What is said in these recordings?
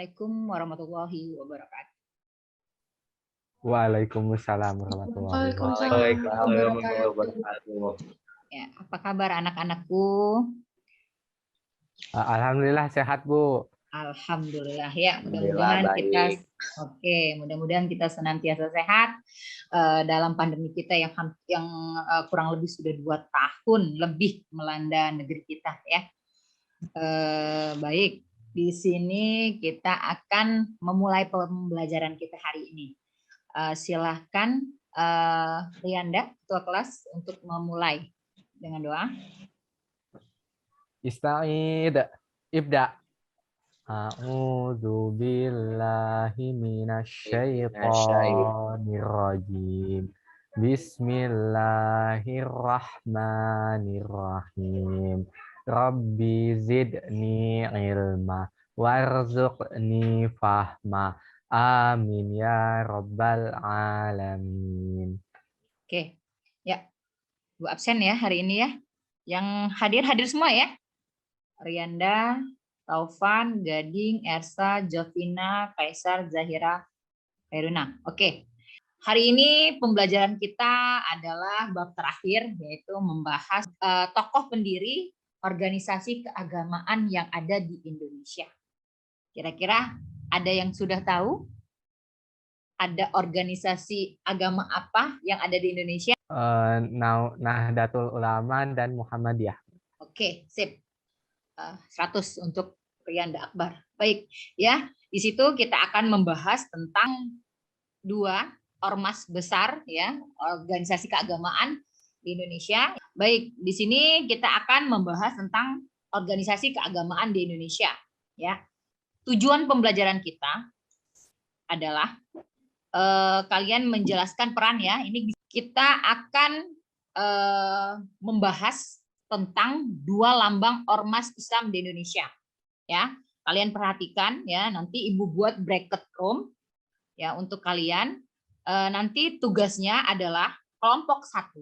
Assalamualaikum warahmatullahi wabarakatuh. Waalaikumsalam warahmatullahi wabarakatuh. Waalaikumsalam warahmatullahi wabarakatuh. Ya, apa kabar anak-anakku? Alhamdulillah sehat, Bu. Alhamdulillah ya, Alhamdulillah mudah-mudahan kita senantiasa sehat dalam pandemi kita yang kurang lebih sudah 2 tahun lebih melanda negeri kita ya. Baik, di sini kita akan memulai pembelajaran kita hari ini. Silahkan Rianda, ketua kelas, untuk memulai dengan doa. Ista'id, ibda. A'udzu billahi minasyaitonir rajim. Bismillahirrahmanirrahim. Rabbi zidni ilma warzuqni fahma. Amin ya rabbal alamin. Oke, ya, Bu absen ya hari ini ya. Yang hadir semua ya. Rianda, Taufan, Gading, Ersa, Jovina, Kaisar, Zahira, Khairuna. Oke. Hari ini pembelajaran kita adalah bab terakhir, yaitu membahas tokoh pendiri organisasi keagamaan yang ada di Indonesia. Kira-kira ada yang sudah tahu? Ada organisasi agama apa yang ada di Indonesia? Nahdlatul Ulama dan Muhammadiyah. Oke, sip. 100 untuk Rianda Akbar. Baik, ya. Di situ kita akan membahas tentang 2 ormas besar ya, organisasi keagamaan di Indonesia. Baik, di sini kita akan membahas tentang organisasi keagamaan di Indonesia ya. Tujuan pembelajaran kita adalah kalian menjelaskan peran ya. Ini kita akan membahas tentang 2 lambang ormas Islam di Indonesia ya. Kalian perhatikan ya, nanti Ibu buat bracket room ya untuk kalian. Nanti tugasnya adalah kelompok 1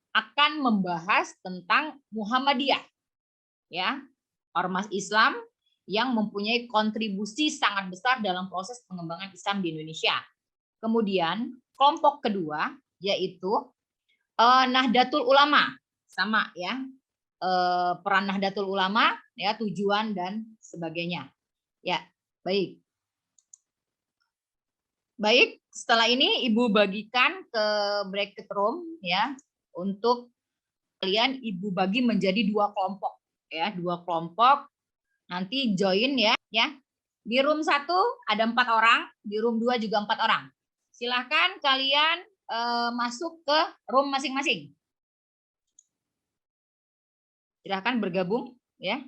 akan membahas tentang Muhammadiyah ya, ormas Islam yang mempunyai kontribusi sangat besar dalam proses pengembangan Islam di Indonesia. Kemudian kelompok kedua yaitu Nahdlatul Ulama, sama ya, peran Nahdlatul Ulama ya, tujuan dan sebagainya ya. Baik, setelah ini Ibu bagikan ke bracket room ya, untuk kalian Ibu bagi menjadi 2 kelompok ya, 2 kelompok. Nanti join ya. Di room 1 ada 4 orang, di room 2 juga 4 orang. Silahkan kalian masuk ke room masing-masing. Silahkan bergabung ya.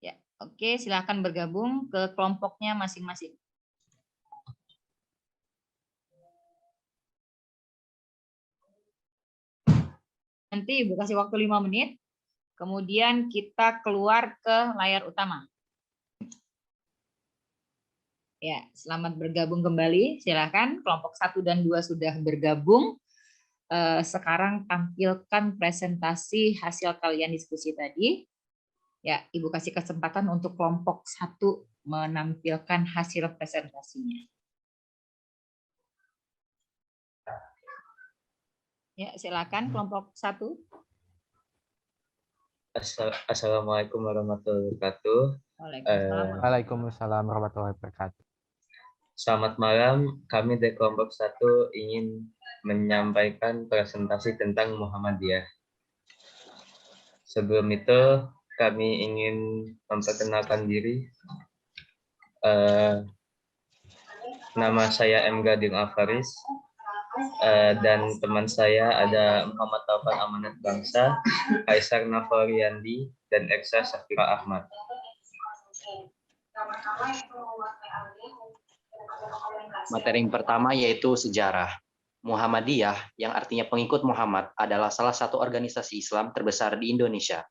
Ya, oke, silahkan bergabung ke kelompoknya masing-masing. Nanti Ibu kasih waktu 5 menit. Kemudian kita keluar ke layar utama. Ya, selamat bergabung kembali. Silakan kelompok 1 dan 2 sudah bergabung. Sekarang tampilkan presentasi hasil kalian diskusi tadi. Ya, Ibu kasih kesempatan untuk kelompok 1 menampilkan hasil presentasinya. Ya, silakan kelompok 1. Assalamualaikum warahmatullahi wabarakatuh. Waalaikumsalam warahmatullahi wabarakatuh. Selamat malam, kami dari kelompok 1 ingin menyampaikan presentasi tentang Muhammadiyah. Sebelum itu, kami ingin memperkenalkan diri. Nama saya M. Gading Alfaris. Dan teman saya ada Muhammad Taufan Amanat Bangsa, Kaisar Nafariandi, dan Eksa Safira Ahmad. Materi yang pertama yaitu sejarah. Muhammadiyah, yang artinya pengikut Muhammad, adalah salah satu organisasi Islam terbesar di Indonesia.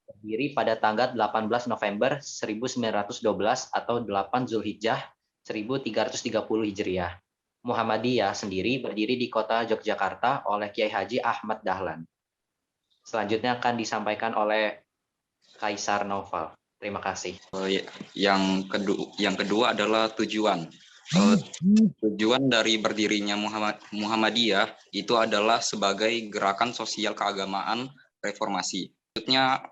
Berdiri pada tanggal 18 November 1912 atau 8 Zulhijjah 1330 Hijriah. Muhammadiyah sendiri berdiri di kota Yogyakarta oleh Kiai Haji Ahmad Dahlan. Selanjutnya akan disampaikan oleh Kaisar Naufal. Terima kasih. Yang kedua adalah tujuan. Tujuan dari berdirinya Muhammadiyah itu adalah sebagai gerakan sosial keagamaan reformasi. Maksudnya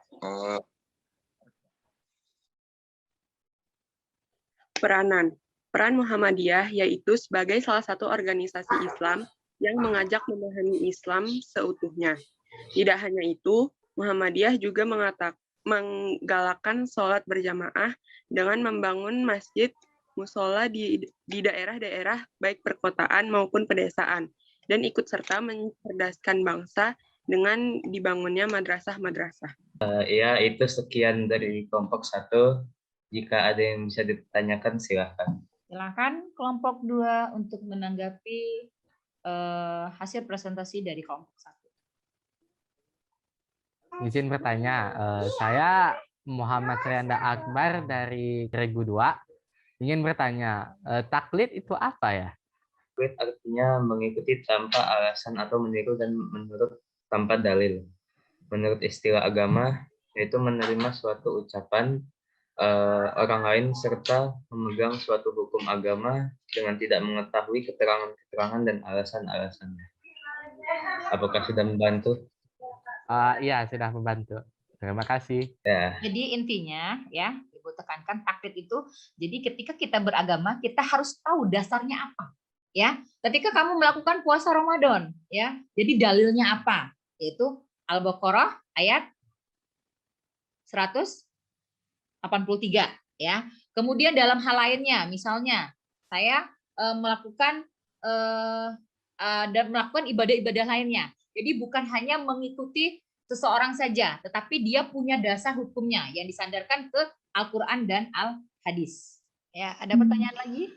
Peran Muhammadiyah yaitu sebagai salah satu organisasi Islam yang mengajak memahami Islam seutuhnya. Tidak hanya itu, Muhammadiyah juga menggalakkan sholat berjamaah dengan membangun masjid musola di daerah-daerah baik perkotaan maupun pedesaan, dan ikut serta mencerdaskan bangsa dengan dibangunnya madrasah-madrasah. Ya, itu sekian dari kelompok 1. Jika ada yang bisa ditanyakan, silahkan. Silakan kelompok 2 untuk menanggapi hasil presentasi dari kelompok 1. Izin bertanya, saya Muhammad Trianda Akbar dari Regu 2. Ingin bertanya, taklid itu apa ya? Taklid artinya mengikuti tanpa alasan atau meniru dan menurut tanpa dalil. Menurut istilah agama, yaitu menerima suatu ucapan orang lain serta memegang suatu hukum agama dengan tidak mengetahui keterangan-keterangan dan alasan-alasannya. Apakah sudah membantu? Iya, sudah membantu. Terima kasih. Ya. Jadi intinya ya, Ibu tekankan taklid itu, jadi ketika kita beragama kita harus tahu dasarnya apa. Ya, ketika kamu melakukan puasa Ramadan, ya, jadi dalilnya apa? Yaitu Al-Baqarah ayat 183, ya. Kemudian dalam hal lainnya, misalnya saya melakukan ibadah-ibadah lainnya. Jadi bukan hanya mengikuti seseorang saja, tetapi dia punya dasar hukumnya yang disandarkan ke Al-Quran dan Al-Hadis. Ya, ada pertanyaan lagi?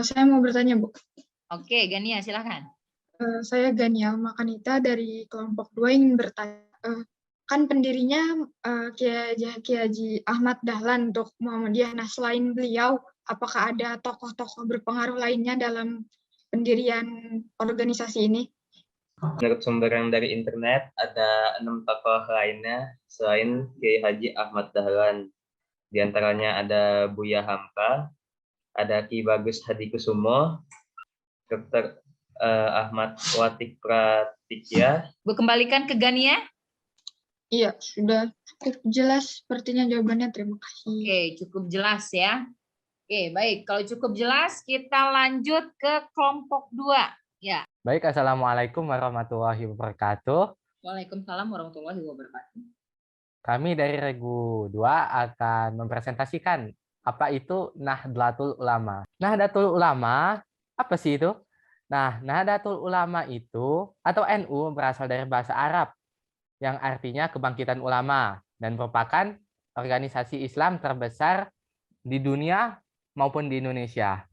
Saya mau bertanya, Bu. Oke, Gania, silakan. Saya Gania Makanita dari kelompok 2 ingin bertanya. Kan pendirinya Kiai Haji Ahmad Dahlan untuk Muhammadiyah. Nah, selain beliau, apakah ada tokoh-tokoh berpengaruh lainnya dalam pendirian organisasi ini? Menurut sumber yang dari internet, ada 6 tokoh lainnya selain Kiai Haji Ahmad Dahlan. Di antaranya ada Buya Hamka, ada Ki Bagus Hadikusumo, Dr. Ahmad Watik Pratikya. Bu, kembalikan ke Gania. Iya, sudah cukup jelas sepertinya jawabannya. Terima kasih. Oke, cukup jelas ya. Oke, baik. Kalau cukup jelas, kita lanjut ke kelompok 2. Ya. Baik, Assalamualaikum warahmatullahi wabarakatuh. Waalaikumsalam warahmatullahi wabarakatuh. Kami dari Regu 2 akan mempresentasikan apa itu Nahdlatul Ulama. Nahdlatul Ulama, apa sih itu? Nah, Nahdlatul Ulama itu, atau NU, berasal dari bahasa Arab, yang artinya kebangkitan ulama, dan merupakan organisasi Islam terbesar di dunia maupun di Indonesia.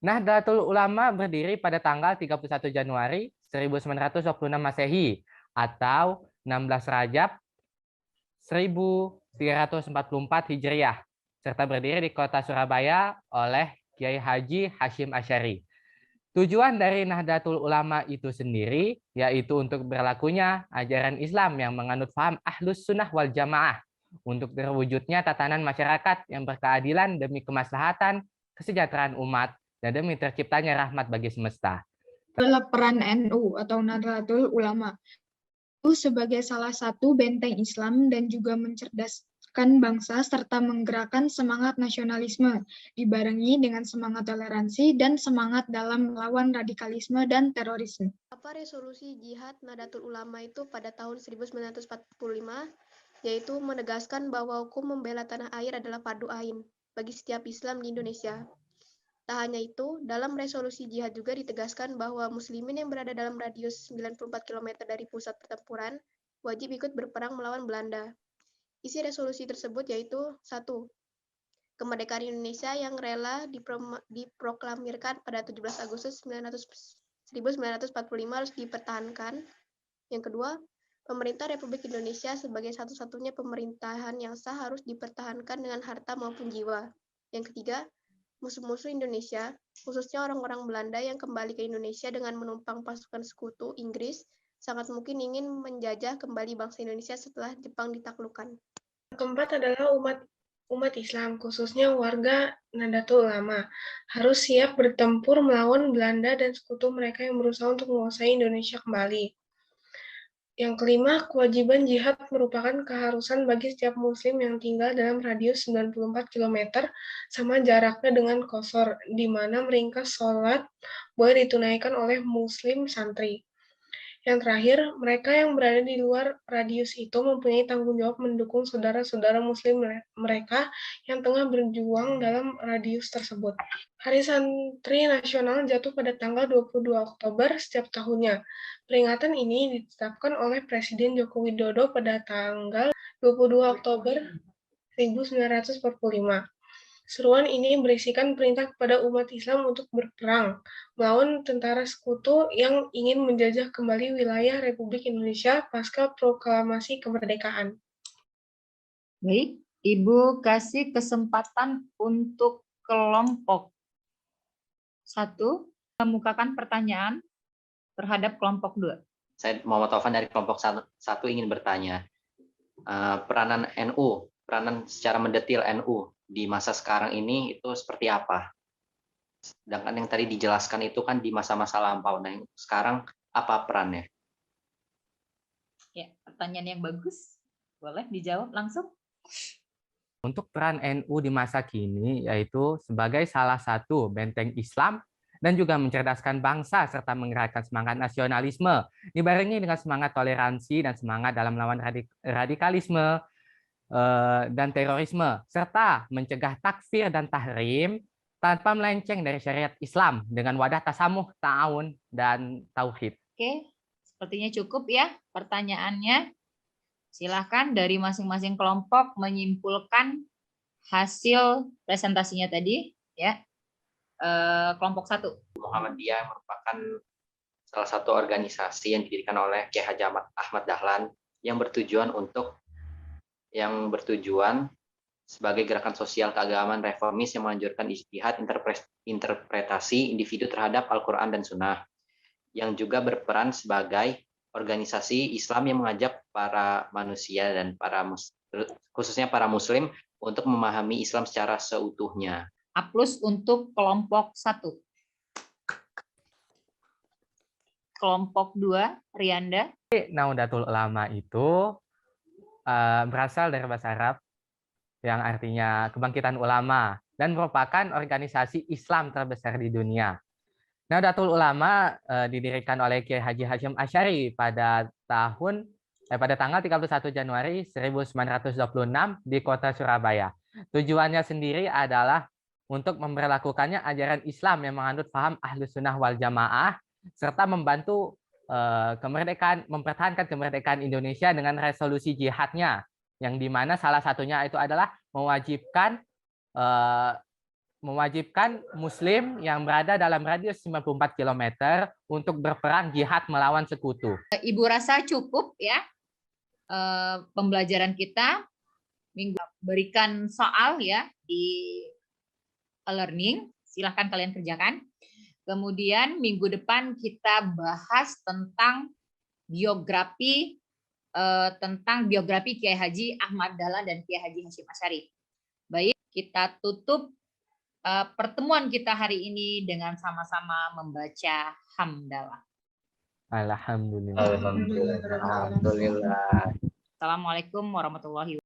Nahdlatul Ulama berdiri pada tanggal 31 Januari 1926 Masehi atau 16 Rajab 1344 Hijriah, serta berdiri di kota Surabaya oleh Kiai Haji Hashim Asy'ari. Tujuan dari Nahdlatul Ulama itu sendiri yaitu untuk berlakunya ajaran Islam yang menganut paham Ahlus Sunnah wal Jamaah untuk terwujudnya tatanan masyarakat yang berkeadilan demi kemaslahatan, kesejahteraan umat, dan demi terciptanya rahmat bagi semesta. Adalah peran NU atau Nahdlatul Ulama itu sebagai salah satu benteng Islam dan juga mencerdaskan bangsa serta menggerakkan semangat nasionalisme dibarengi dengan semangat toleransi dan semangat dalam melawan radikalisme dan terorisme. Apa resolusi jihad Nahdlatul Ulama itu pada tahun 1945, yaitu menegaskan bahwa hukum membela tanah air adalah fardu ain bagi setiap Islam di Indonesia. Tak hanya itu, dalam resolusi jihad juga ditegaskan bahwa muslimin yang berada dalam radius 94 km dari pusat pertempuran wajib ikut berperang melawan Belanda. Isi resolusi tersebut yaitu 1. Kemerdekaan Indonesia yang rela diproklamirkan pada 17 Agustus 1945 harus dipertahankan. Yang kedua, pemerintah Republik Indonesia sebagai satu-satunya pemerintahan yang sah harus dipertahankan dengan harta maupun jiwa. Yang ketiga, musuh-musuh Indonesia, khususnya orang-orang Belanda yang kembali ke Indonesia dengan menumpang pasukan sekutu Inggris, sangat mungkin ingin menjajah kembali bangsa Indonesia setelah Jepang ditaklukkan. Keempat adalah umat Islam, khususnya warga Nahdlatul Ulama, harus siap bertempur melawan Belanda dan sekutu mereka yang berusaha untuk menguasai Indonesia kembali. Yang kelima, kewajiban jihad merupakan keharusan bagi setiap muslim yang tinggal dalam radius 94 km sama jaraknya dengan Qasr, di mana meringkas sholat boleh ditunaikan oleh muslim santri. Yang terakhir, mereka yang berada di luar radius itu mempunyai tanggung jawab mendukung saudara-saudara muslim mereka yang tengah berjuang dalam radius tersebut. Hari Santri Nasional jatuh pada tanggal 22 Oktober setiap tahunnya. Peringatan ini ditetapkan oleh Presiden Joko Widodo pada tanggal 22 Oktober 1945. Seruan ini berisikan perintah kepada umat Islam untuk berperang melawan tentara sekutu yang ingin menjajah kembali wilayah Republik Indonesia pasca proklamasi kemerdekaan. Baik, Ibu kasih kesempatan untuk kelompok 1 mengemukakan pertanyaan terhadap kelompok 2. Saya Muhammad Taufan dari kelompok 1 ingin bertanya, peranan NU, peranan secara mendetil NU di masa sekarang ini itu seperti apa? Sedangkan yang tadi dijelaskan itu kan di masa-masa lampau. Nah, sekarang apa perannya? Ya, pertanyaan yang bagus. Boleh dijawab langsung? Untuk peran NU di masa kini yaitu sebagai salah satu benteng Islam dan juga mencerdaskan bangsa serta menggerakkan semangat nasionalisme dibarengi dengan semangat toleransi dan semangat dalam melawan radikalisme dan terorisme serta mencegah takfir dan tahrim tanpa melenceng dari syariat Islam dengan wadah tasamuh, ta'awun dan tauhid. Oke, sepertinya cukup ya pertanyaannya. Silahkan dari masing-masing kelompok menyimpulkan hasil presentasinya tadi ya. Kelompok 1. Muhammadiyah merupakan salah satu organisasi yang didirikan oleh Kiai Haji Ahmad Dahlan yang bertujuan sebagai gerakan sosial keagamaan reformis yang menganjurkan ijtihad interpretasi individu terhadap Al-Quran dan Sunnah, yang juga berperan sebagai organisasi Islam yang mengajak para manusia dan khususnya para muslim untuk memahami Islam secara seutuhnya. A+ untuk kelompok 1. Kelompok 2, Rianda. Nahdlatul Ulama itu berasal dari bahasa Arab yang artinya kebangkitan ulama dan merupakan organisasi Islam terbesar di dunia. Nahdlatul Ulama didirikan oleh Kiai Haji Hasyim Asy'ari pada tanggal 31 Januari 1926 di kota Surabaya. Tujuannya sendiri adalah untuk memperlakukannya ajaran Islam yang menganut paham Ahlus Sunnah wal Jamaah serta membantu mempertahankan kemerdekaan Indonesia dengan resolusi jihadnya, yang dimana salah satunya itu adalah mewajibkan muslim yang berada dalam radius 94 km untuk berperang jihad melawan sekutu. Ibu rasa cukup ya pembelajaran kita. Minggu berikan soal ya di e-learning, silahkan kalian kerjakan. Kemudian minggu depan kita bahas tentang biografi Kiai Haji Ahmad Dahlan dan Kiai Haji Hasyim Asy'ari. Baik, kita tutup pertemuan kita hari ini dengan sama-sama membaca hamdalah. Alhamdulillah. Assalamualaikum warahmatullahi wabarakatuh.